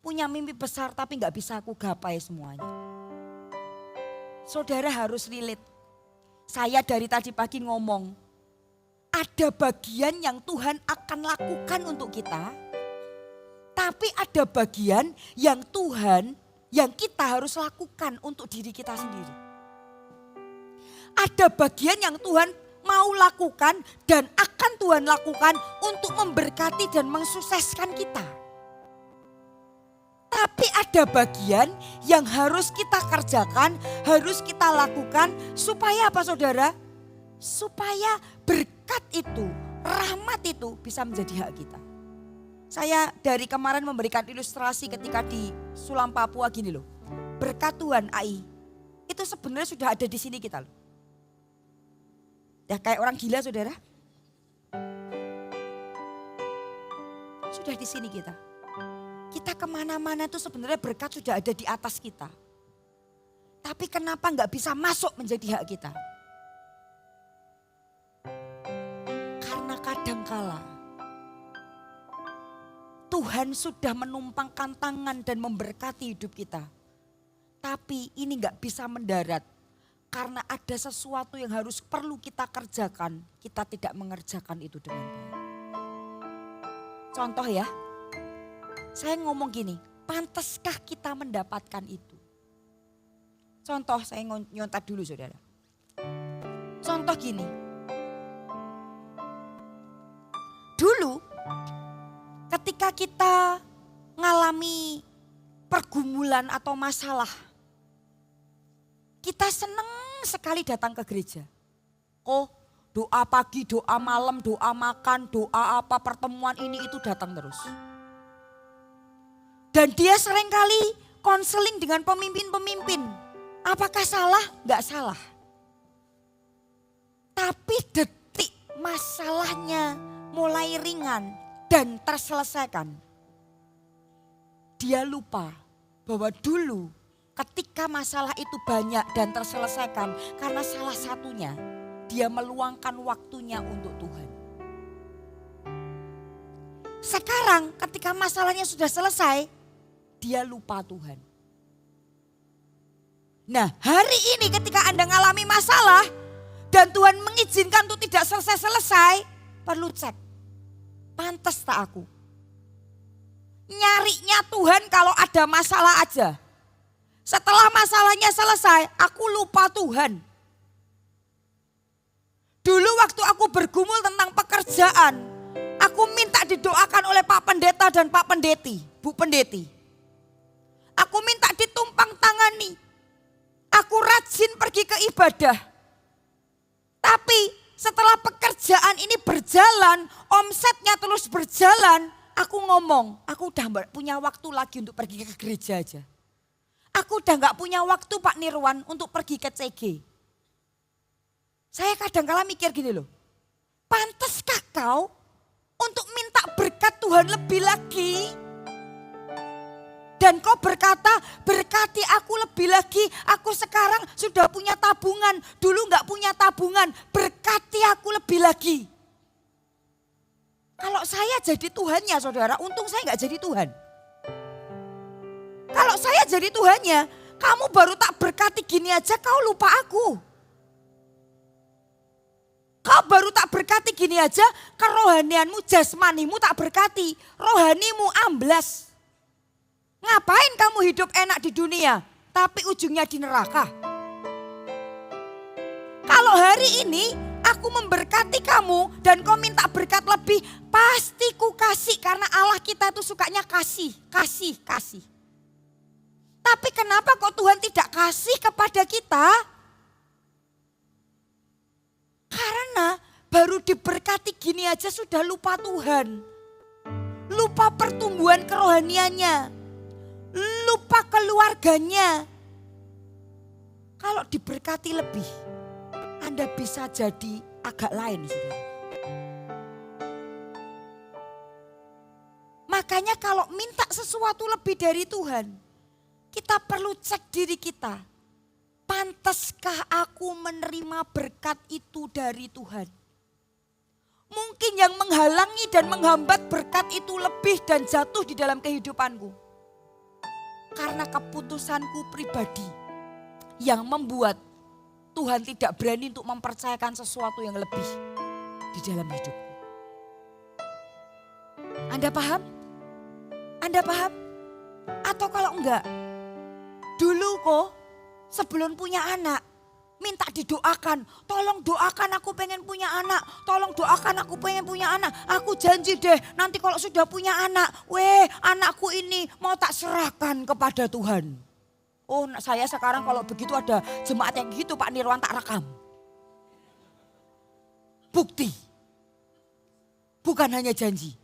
Punya mimpi besar tapi enggak bisa aku gapai semuanya. Saudara harus relate. Saya dari tadi pagi ngomong. Ada bagian yang Tuhan akan lakukan untuk kita. Tapi ada bagian yang Tuhan, yang kita harus lakukan untuk diri kita sendiri. Ada bagian yang Tuhan mau lakukan dan akan Tuhan lakukan untuk memberkati dan mensukseskan kita. Tapi ada bagian yang harus kita kerjakan, harus kita lakukan supaya apa saudara? Supaya berkat itu, rahmat itu bisa menjadi hak kita. Saya dari kemarin memberikan ilustrasi ketika di Sulam Papua gini loh. Berkat Tuhan AI, itu sebenarnya sudah ada di sini kita loh. Ya kayak orang gila saudara. Sudah di sini kita. Kita kemana-mana tuh sebenarnya berkat sudah ada di atas kita. Tapi kenapa nggak bisa masuk menjadi hak kita? Karena kadangkala Tuhan sudah menumpangkan tangan dan memberkati hidup kita. Tapi ini nggak bisa mendarat. karena ada sesuatu yang perlu kita kerjakan, kita tidak mengerjakan itu dengan baik. Contoh ya, saya ngomong gini, pantaskah kita mendapatkan itu? Contoh, saya nyontat dulu saudara. Contoh gini, dulu ketika kita ngalami pergumulan atau masalah, kita senang sekali datang ke gereja. Oh, doa pagi, doa malam, doa makan, doa apa, pertemuan ini itu datang terus. Dan dia seringkali konseling dengan pemimpin-pemimpin. Apakah salah? Enggak salah. Tapi detik masalahnya mulai ringan dan terselesaikan, dia lupa bahwa dulu ketika masalah itu banyak dan terselesaikan, karena salah satunya dia meluangkan waktunya untuk Tuhan. Sekarang ketika masalahnya sudah selesai, dia lupa Tuhan. Nah, hari ini ketika Anda ngalami masalah dan Tuhan mengizinkan untuk tidak selesai-selesai, perlu cek, pantas tak aku? Nyarinya Tuhan kalau ada masalah aja. Setelah masalahnya selesai, aku lupa Tuhan. Dulu waktu aku bergumul tentang pekerjaan, aku minta didoakan oleh Pak Pendeta dan Pak Pendeti, Bu Pendeti. Aku minta ditumpang tangani. Aku rajin pergi ke ibadah. Tapi setelah pekerjaan ini berjalan, omsetnya terus berjalan, aku ngomong, aku udah gak punya waktu lagi untuk pergi ke gereja aja. Aku udah gak punya waktu Pak Nirwan untuk pergi ke CG. Saya kadang-kala mikir gini loh, pantaskah kau untuk minta berkat Tuhan lebih lagi? Dan kau berkata, berkati aku lebih lagi, aku sekarang sudah punya tabungan, dulu gak punya tabungan, berkati aku lebih lagi. Kalau saya jadi Tuhannya saudara, untung saya gak jadi Tuhan. Kalau saya jadi Tuhannya, kamu baru tak berkati gini aja kau lupa aku. Kau baru tak berkati gini aja, kerohanianmu, jasmanimu tak berkati, rohanimu amblas. Ngapain kamu hidup enak di dunia, tapi ujungnya di neraka? Kalau hari ini aku memberkati kamu dan kau minta berkat lebih, pasti ku kasih karena Allah kita itu sukanya kasih. Tapi kenapa kok Tuhan tidak kasih kepada kita? Karena baru diberkati gini aja sudah lupa Tuhan. Lupa pertumbuhan kerohaniannya. Lupa keluarganya. Kalau diberkati lebih, Anda bisa jadi agak lain, saudara. Makanya kalau minta sesuatu lebih dari Tuhan, kita perlu cek diri kita. Pantaskah aku menerima berkat itu dari Tuhan? Mungkin yang menghalangi dan menghambat berkat itu lebih dan jatuh di dalam kehidupanku. Karena keputusanku pribadi yang membuat Tuhan tidak berani untuk mempercayakan sesuatu yang lebih di dalam hidupku. Anda paham? Anda paham? Atau kalau enggak, dulu kok sebelum punya anak, minta didoakan, tolong doakan aku pengen punya anak, tolong doakan aku pengen punya anak. Aku janji deh nanti kalau sudah punya anak, anakku ini mau tak serahkan kepada Tuhan. Oh saya sekarang kalau begitu ada jemaat yang gitu Pak Nirwan tak rekam. Bukti, bukan hanya janji.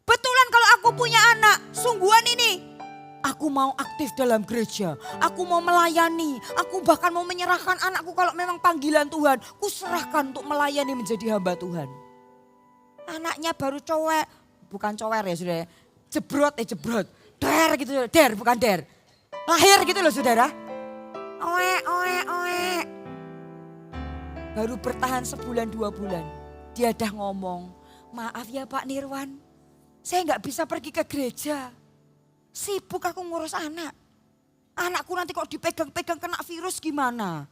Betulan kalau aku punya anak, sungguhan ini. Aku mau aktif dalam gereja, aku mau melayani, aku bahkan mau menyerahkan anakku kalau memang panggilan Tuhan. Ku serahkan untuk melayani menjadi hamba Tuhan. Anaknya baru cowek, bukan cower ya saudara, jebrot, der gitu, der bukan der. Lahir gitu loh saudara. Oe. Baru bertahan sebulan 2 bulan, dia dah ngomong, maaf ya Pak Nirwan, saya gak bisa pergi ke gereja. Sibuk aku ngurus anak. Anakku nanti kok dipegang-pegang kena virus gimana?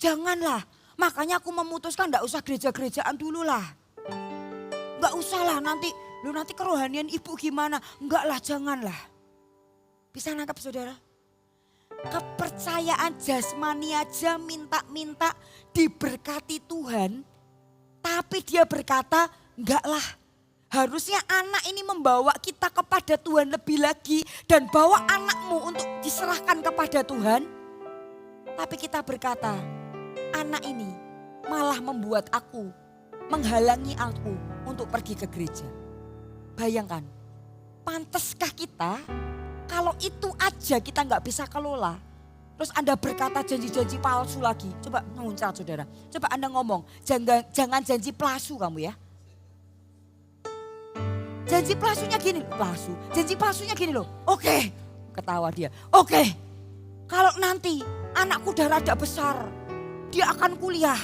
Janganlah. Makanya aku memutuskan enggak usah gereja-gerejaan dulu lah. Enggak usah lah nanti kerohanian ibu gimana? Enggak lah, janganlah. Bisa nangkap saudara? Kepercayaan jasmani aja minta-minta diberkati Tuhan. Tapi dia berkata, enggak lah. Harusnya anak ini membawa kita kepada Tuhan lebih lagi. Dan bawa anakmu untuk diserahkan kepada Tuhan. Tapi kita berkata, anak ini malah membuat aku, menghalangi aku untuk pergi ke gereja. Bayangkan, pantaskah kita kalau itu aja kita nggak bisa kelola. Terus Anda berkata janji-janji palsu lagi. Coba nguncal saudara, coba Anda ngomong, jangan janji palsu kamu ya. Janji palsunya gini, janji palsunya gini loh. Oke, ketawa dia. Oke, kalau nanti anakku udah rada besar, dia akan kuliah,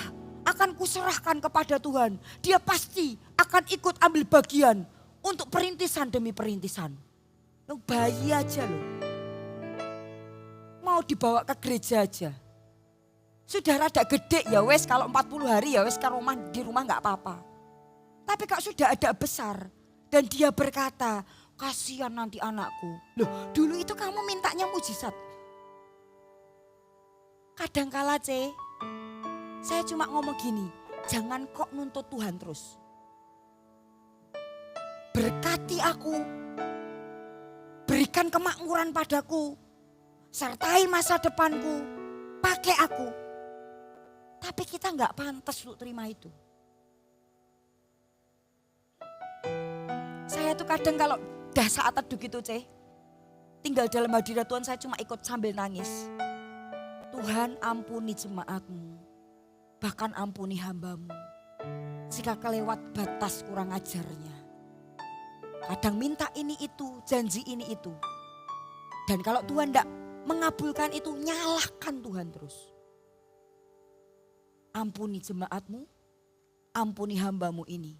akan kuserahkan kepada Tuhan. Dia pasti akan ikut ambil bagian untuk perintisan demi perintisan. Loh, bayi aja loh. Mau dibawa ke gereja aja. Sudah rada gede ya wes, kalau 40 hari ya wes di rumah gak apa-apa. Tapi kalau sudah ada besar dan dia berkata, kasihan nanti anakku. Loh, dulu itu kamu mintanya mujizat. Kadangkala saya cuma ngomong gini, jangan kok nuntut Tuhan terus. Berkati aku, berikan kemakmuran padaku, sertai masa depanku, pakai aku. Tapi kita nggak pantas untuk terima itu. Saya tuh kadang kalau dah saat teduh gitu tinggal dalam hadirat Tuhan saya cuma ikut sambil nangis. Tuhan ampuni jemaatmu, bahkan ampuni hambamu jika kelewat batas kurang ajarnya. Kadang minta ini itu, janji ini itu. Dan kalau Tuhan tidak mengabulkan itu, nyalahkan Tuhan terus. Ampuni jemaatmu, ampuni hambamu ini.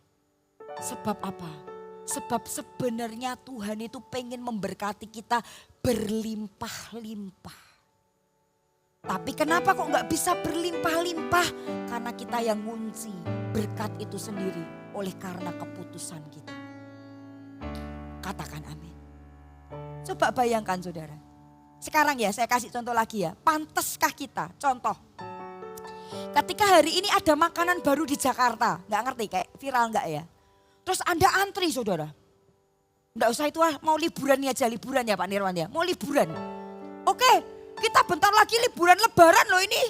Sebab apa? Sebab sebenarnya Tuhan itu pengen memberkati kita berlimpah-limpah. Tapi kenapa kok nggak bisa berlimpah-limpah? Karena kita yang ngunci berkat itu sendiri oleh karena keputusan kita. Katakan amin. Coba bayangkan saudara. Sekarang ya saya kasih contoh lagi ya. Pantaskah kita? Contoh. Ketika hari ini ada makanan baru di Jakarta. Nggak ngerti kayak viral nggak ya? Terus Anda antri saudara. Nggak usah itu mau liburan aja. Liburan ya Pak Nirwan ya. Mau liburan. Oke, kita bentar lagi liburan lebaran loh ini.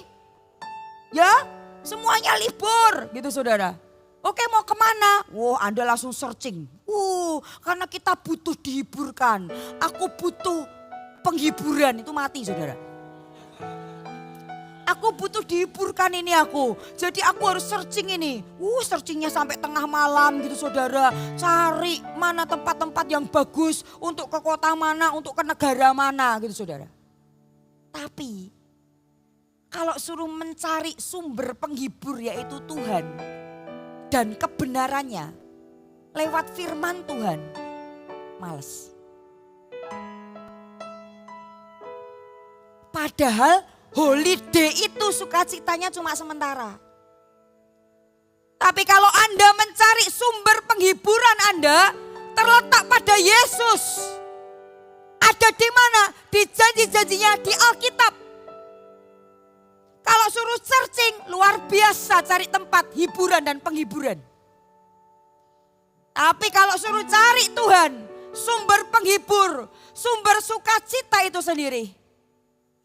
Ya, semuanya libur gitu saudara. Oke, mau kemana? Anda langsung searching. Karena kita butuh dihiburkan. Aku butuh penghiburan. Itu mati saudara. Aku butuh dihiburkan ini aku. Jadi aku harus searching ini. Searchingnya sampai tengah malam gitu saudara. Cari mana tempat-tempat yang bagus. Untuk ke kota mana, untuk ke negara mana gitu saudara. Tapi kalau suruh mencari sumber penghibur yaitu Tuhan. Dan kebenarannya lewat firman Tuhan. Males. Padahal holiday itu sukacitanya cuma sementara. Tapi kalau Anda mencari sumber penghiburan Anda terletak pada Yesus. Ada di mana? Di janji-janjinya di Alkitab. Kalau suruh searching luar biasa cari tempat hiburan dan penghiburan. Tapi kalau suruh cari Tuhan, sumber penghibur, sumber sukacita itu sendiri,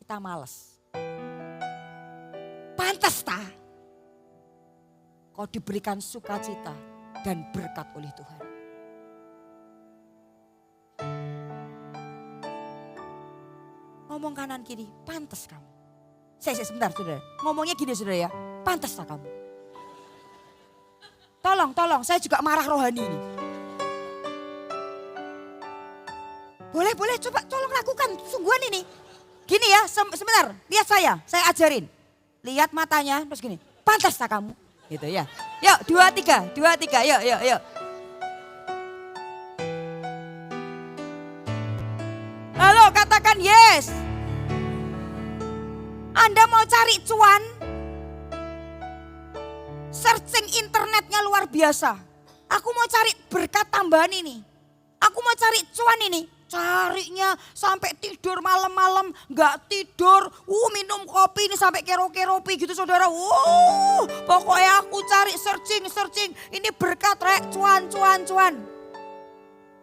kita malas. Pantas tak? Kau diberikan sukacita dan berkat oleh Tuhan. Ngomong kanan kiri, pantas kamu. Saya sebentar saudara, ngomongnya gini saudara ya, pantas tak kamu? Tolong, saya juga marah rohani ini. Boleh, coba tolong lakukan sungguhan ini. Gini ya, sebentar, lihat saya ajarin. Lihat matanya, terus gini, pantas tak kamu? Gitu ya. Yuk, 2, 3, yuk. Halo, katakan yes. Anda mau cari cuan? Searching internetnya luar biasa. Aku mau cari berkat tambahan ini. Aku mau cari cuan ini. Carinya sampai tidur malam-malam gak tidur. Minum kopi ini sampai kero-keropi gitu saudara. Pokoknya aku cari searching. Ini berkat rek, cuan.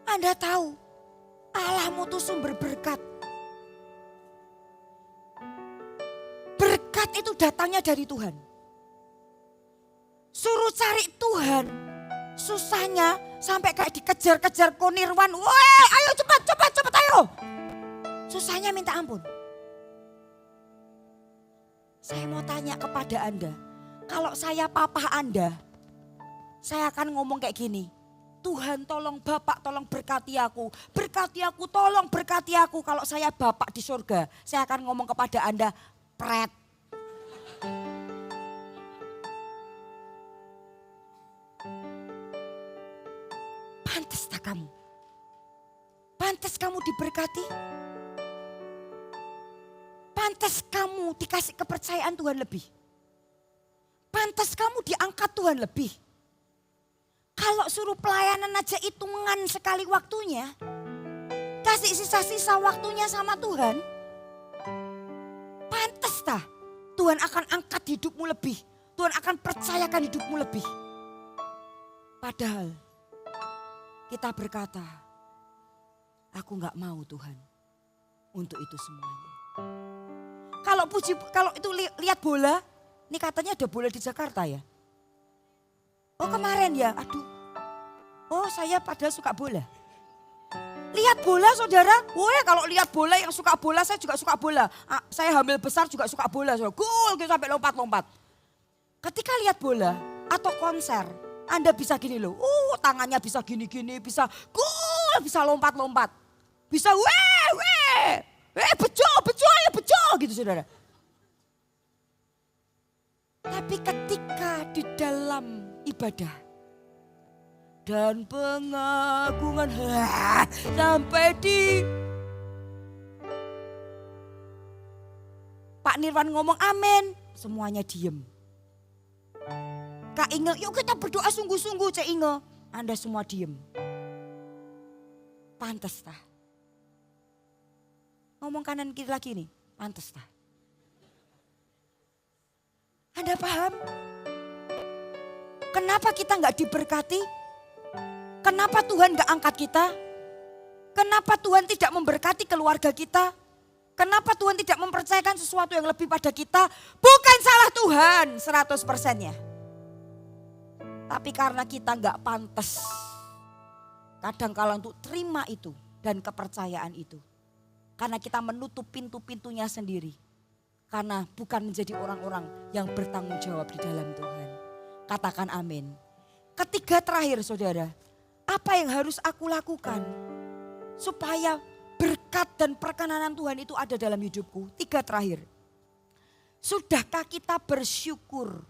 Anda tahu Allahmu tuh sumber berkat. Berkat itu datangnya dari Tuhan. Suruh cari Tuhan. Susahnya sampai kayak dikejar-kejar konirwan. Woi ayo cepat ayo. Susahnya minta ampun. Saya mau tanya kepada Anda. Kalau saya papa Anda. Saya akan ngomong kayak gini. Tuhan tolong Bapak tolong berkati aku. Berkati aku tolong berkati aku. Kalau saya Bapak di surga. Saya akan ngomong kepada Anda. Pret. Pantas tak kamu? Pantas kamu diberkati? Pantas kamu dikasih kepercayaan Tuhan lebih? Pantas kamu diangkat Tuhan lebih? Kalau suruh pelayanan aja hitungan sekali waktunya, kasih sisa-sisa waktunya sama Tuhan, pantas tak Tuhan akan angkat hidupmu lebih? Tuhan akan percayakan hidupmu lebih. Padahal kita berkata, aku gak mau Tuhan untuk itu semuanya. Kalau itu lihat bola, ini katanya ada bola di Jakarta ya. Oh kemarin ya, aduh. Oh saya padahal suka bola. Lihat bola saudara, kalau lihat bola yang suka bola saya juga suka bola. Saya hamil besar juga suka bola, gol gitu sampai lompat-lompat. Ketika lihat bola atau konser, Anda bisa gini loh, tangannya bisa gini-gini, bisa gol, bisa lompat-lompat. Bisa bejo gitu saudara. Tapi ketika di dalam ibadah dan pengagungan sampai di Pak Nirwan ngomong amin, semuanya diem. Kak Inge, yuk kita berdoa sungguh-sungguh Cek Inge. Anda semua diem. Pantes tah. Ngomong kanan kiri lagi nih, pantes tah. Anda paham? Kenapa kita gak diberkati? Kenapa Tuhan gak angkat kita? Kenapa Tuhan tidak memberkati keluarga kita? Kenapa Tuhan tidak mempercayakan sesuatu yang lebih pada kita? Bukan salah Tuhan 100%-nya. Tapi karena kita gak pantas. Kadang-kala untuk terima itu dan kepercayaan itu. Karena kita menutup pintu-pintunya sendiri. Karena bukan menjadi orang-orang yang bertanggung jawab di dalam Tuhan. Katakan amin. Ketiga terakhir saudara. Apa yang harus aku lakukan? Supaya berkat dan perkenanan Tuhan itu ada dalam hidupku. Tiga terakhir. Sudahkah kita bersyukur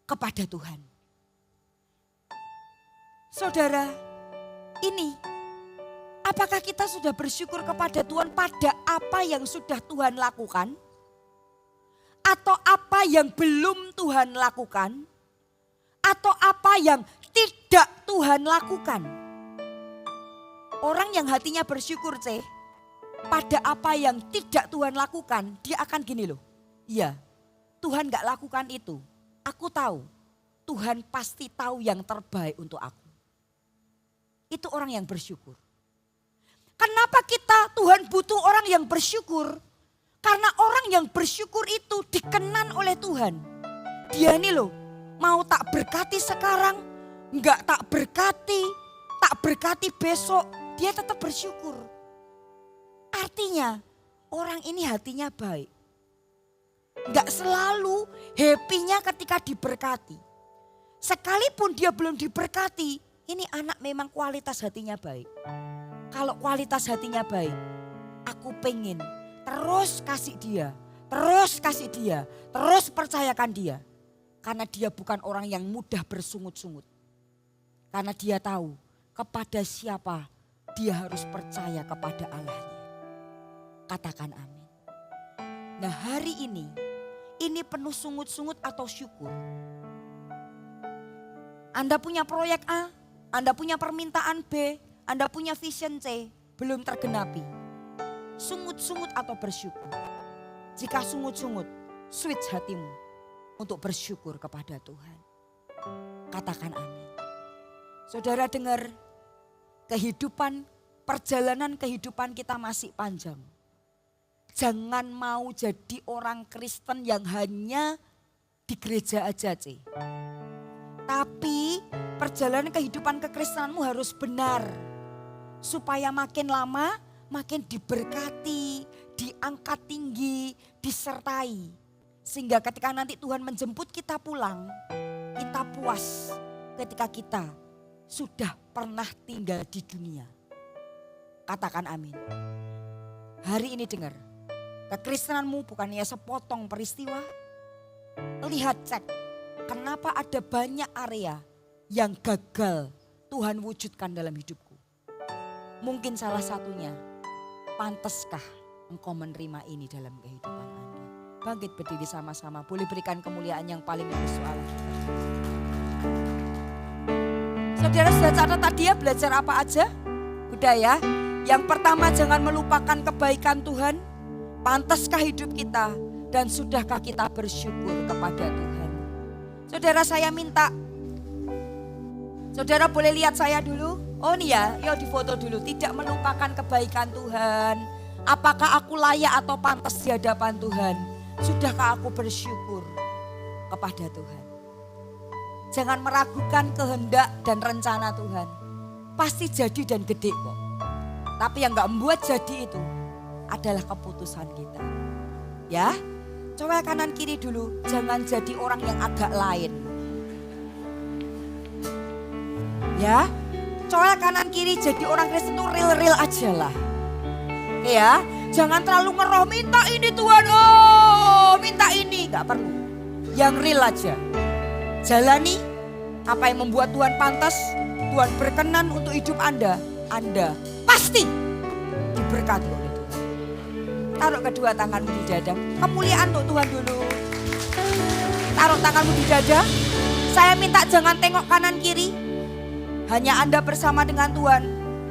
kepada Tuhan? Saudara, ini apakah kita sudah bersyukur kepada Tuhan pada apa yang sudah Tuhan lakukan? Atau apa yang belum Tuhan lakukan? Atau apa yang tidak Tuhan lakukan? Orang yang hatinya bersyukur pada apa yang tidak Tuhan lakukan, dia akan gini loh. Iya, Tuhan gak lakukan itu. Aku tahu, Tuhan pasti tahu yang terbaik untuk aku. Itu orang yang bersyukur. Kenapa Tuhan butuh orang yang bersyukur? Karena orang yang bersyukur itu dikenan oleh Tuhan. Dia ini loh, mau tak berkati sekarang, enggak tak berkati besok, dia tetap bersyukur. Artinya orang ini hatinya baik. Enggak selalu happy-nya ketika diberkati. Sekalipun dia belum diberkati, ini anak memang kualitas hatinya baik. Kalau kualitas hatinya baik, aku pengen terus kasih dia, terus percayakan dia. Karena dia bukan orang yang mudah bersungut-sungut. Karena dia tahu kepada siapa dia harus percaya kepada Allahnya. Katakan amin. Nah hari ini penuh sungut-sungut atau syukur. Anda punya proyek A, Anda punya permintaan B, Anda punya vision C, belum tergenapi. Sungut-sungut atau bersyukur. Jika sungut-sungut, switch hatimu untuk bersyukur kepada Tuhan. Katakan amin. Saudara dengar, perjalanan kehidupan kita masih panjang. Jangan mau jadi orang Kristen yang hanya di gereja aja, C. Tapi perjalanan kehidupan kekristenanmu harus benar. Supaya makin lama makin diberkati, diangkat tinggi, disertai. Sehingga ketika nanti Tuhan menjemput kita pulang, kita puas ketika kita sudah pernah tinggal di dunia. Katakan amin. Hari ini dengar, kekristenanmu bukannya sepotong peristiwa. Lihat, cek, kenapa ada banyak area yang gagal Tuhan wujudkan dalam hidupku. Mungkin salah satunya, pantaskah engkau menerima ini dalam kehidupan Anda? Bangkit berdiri sama-sama, boleh berikan kemuliaan yang paling manis Allah. Saudara sudah catat tadi ya belajar apa aja? Udah ya. Yang pertama, jangan melupakan kebaikan Tuhan. Pantaskah hidup kita dan sudahkah kita bersyukur kepada Tuhan? Saudara, saya minta, saudara boleh lihat saya dulu. Oh nih ya, yuk difoto dulu. Tidak melupakan kebaikan Tuhan. Apakah aku layak atau pantas di hadapan Tuhan? Sudahkah aku bersyukur kepada Tuhan? Jangan meragukan kehendak dan rencana Tuhan. Pasti jadi dan gede kok. Tapi yang gak membuat jadi itu adalah keputusan kita. Ya, coba kanan kiri dulu. Jangan jadi orang yang agak lain. Ya, coba kanan kiri jadi orang Kristen itu real-real aja lah. Ya, jangan terlalu ngeroh minta ini Tuhan, oh minta ini. Gak perlu, yang real aja. Jalani apa yang membuat Tuhan pantas, Tuhan berkenan untuk hidup Anda pasti diberkati oleh Tuhan. Taruh kedua tanganmu di dada, kemuliaan untuk Tuhan dulu. Taruh tanganmu di dada, saya minta jangan tengok kanan kiri. Hanya Anda bersama dengan Tuhan.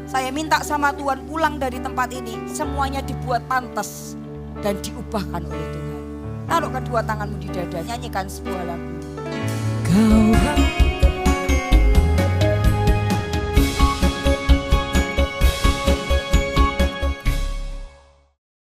Saya minta sama Tuhan pulang dari tempat ini, semuanya dibuat pantas dan diubahkan oleh Tuhan. Taruh kedua tanganmu di dada, nyanyikan sebuah lagu. Kau